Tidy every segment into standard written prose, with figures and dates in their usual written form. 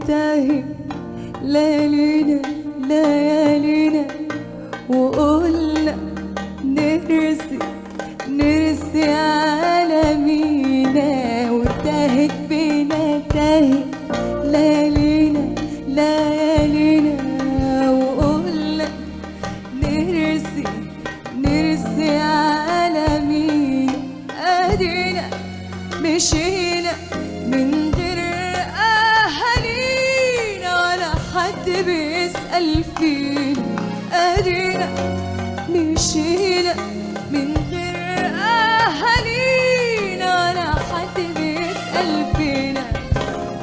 تاهي ليالينا ليالينا، وقلنا نرسي على مينا، وتاهت بينا تاهي ليالينا ليالينا، وقلنا نرسي على مينا. ادينا مشينا من غير اهالينا ولا حد بيسأل فينا. ادينا مشينا من غير اهالينا ولا حد بيسأل فينا.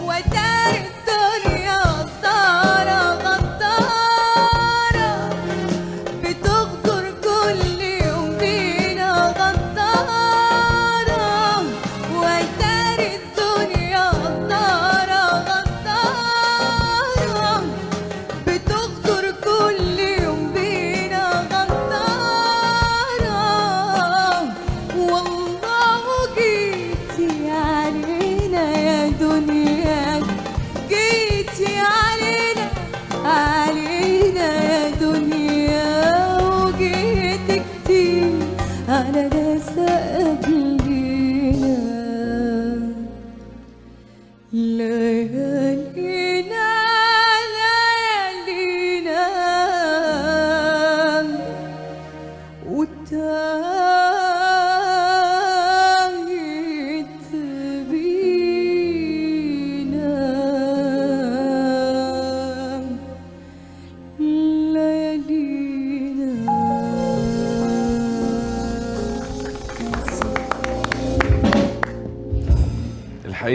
ودار الدنيا غدارة غدارة بتغدر كل يوم بينا غدارة. ودار الدنيا غدارة غدارة بتغدر كل يوم بينا غدارة. والله جيتي علينا يا دنيا، جيتي علينا علينا يا دنيا، وجيت كتير على ناس قبلينا. ليالي